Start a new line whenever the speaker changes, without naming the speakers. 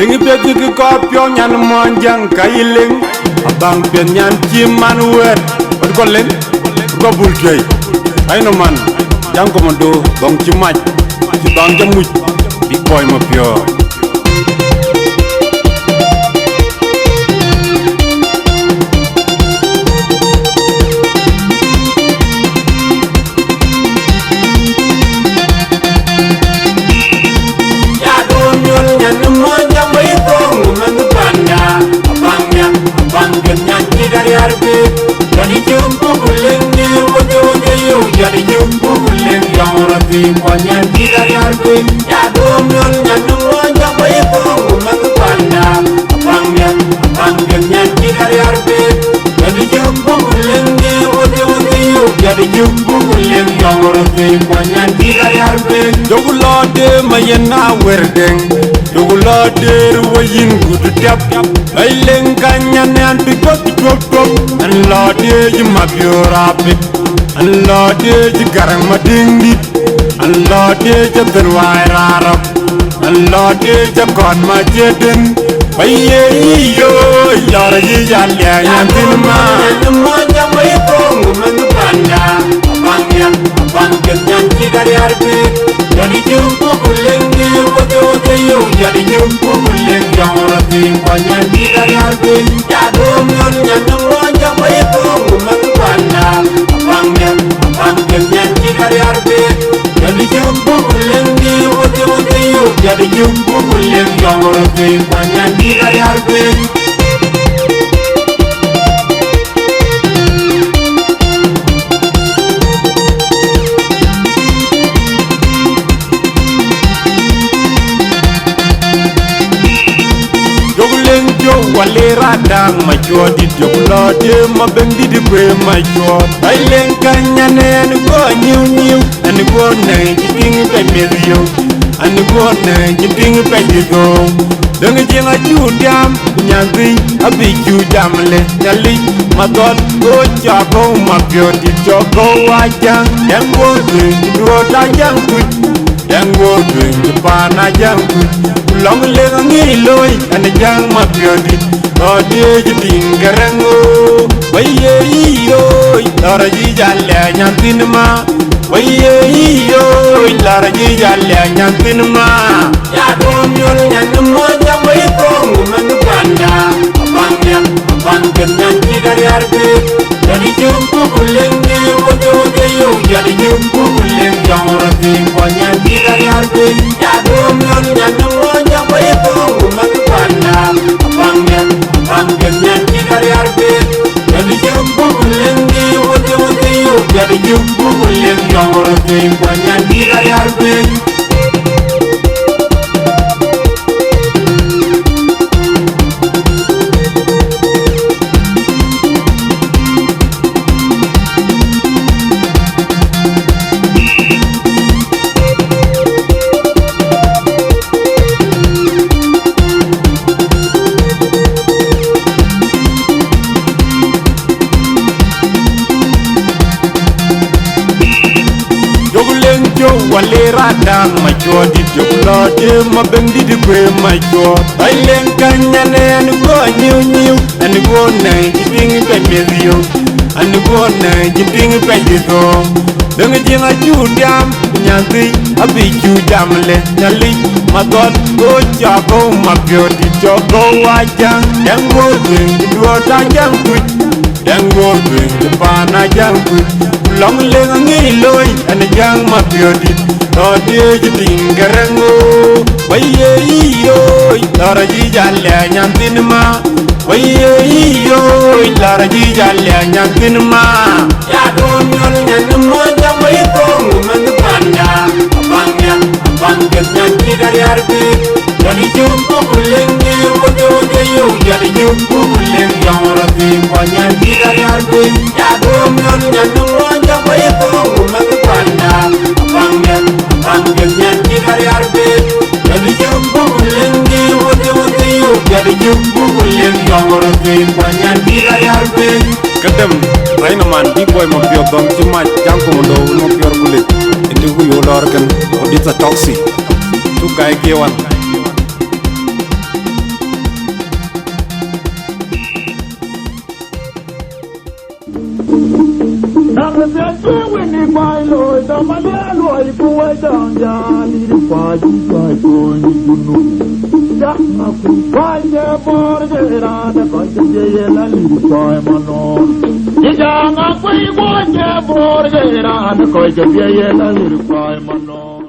Ingi pegi ki kopyo nyan monjang kailing abang pian nyan ciman wet od goleng go bulkey ay no man jang komando bong cimaj ci bang jamuj big boy ma pyo
Jadi jumpa bulan ni wajah yo. Jadi jumpa bulan yang rapi banyak tidak yarbi. Ya domyon nyanu wajah baik orang panda. Abangnya tidak yarbi. Jadi jumpa bulan ni wajah yo. Jadi jumpa bulan yang rapi banyak tidak yarbi.
Jogulade mayena werdeng Jogulade ruwayin gudu tiap Aileng kanyan yan pikot top Anlade jimabiorapit Anlade jigarang madingdit Anlade jabenwai rarap Anlade jakon majeden Aye iyo yara yijalya yantin ma
Nyanu jamai kongu mengpanda Abangnya tidak yarbi. Jadi jumpa bulan ni wajah yo. Jadi jumpa bulan yang rapi banyak tidak yarbi. Ya domyon nyanu wajah baik kongu mengpanda Abangnya tidak yarbi. Jadi jumpa bulan ni wajah yo. Jadi jumpa bulan yang rapi banyak tidak yarbi.
Wale radang majodi joglode mabendi di kwe majod Aileng kanyane anu go nyiu anu go na jiting pe merio anu go na jiting pe digo Deng jenga judam nyagi abi judam le nyali magot go jago mabiodi jogo wajang yang go do dajang kuj yang go pana jang kuj Long leng ngiloy ane jang mabiodi Ode jitingarango Waye iyo Lara jijalya nyantin ma Waye iyo Lara jijalya nyantin ma
Ya domyon nyanu moja bayi kongu mengpanda Abangnya tidak yarbi. Jadi jumpa bulan ni wajah yo. Jadi jumpa bulan yang rapi banyak tidak yarbi. Ya domyon nyanu moja bayi kongu mengpanda Abangnya tidak yarbi. Jadi jumpa bulan ni wajah yo. Jadi jumpa bulan yang rapi banyak tidak yarbi.
Wale radang majodi joglode mabendi di kwe majod Aileng kanyane anu go nyiu anu go na jiting pe merio anu go na jiting pe digo Deng jenga judam nyagi abi judam le nyali magot go jago mabiodi jogo wajang yang go do dajang kuj yang go pana jang kuj Long leng ngiloy ane jang mabiodi Ode jitingarango Waye iyo Lara jijalya nyantin ma Waye iyo Lara jijalya nyantin ma
Ya domyon nyanu moja bayi kongu mengpanda Abangnya tidak yarbi. Jadi jumpa bulan ni wajah yo. Jadi jumpa bulan yang rapi banyak tidak yarbi. Ya domyon nyanu moja bayi kongu mengpanda Abangnya tidak yarbi. Jadi jumpa bulan ni wajah yo. Jadi jumpa bulan yang rapi banyak tidak yarbi.
Kedem Raina man big boy ma pyo bang cimaj jang komando ma pyo lorgan odit a toxic tu kai kewan
Winnie my lord, the Malay boy down Jali, the party by going to know. Dana Kupaya Borgera, the Costa Little time alone. The young Aquay Borgera, the Costa Little time alone.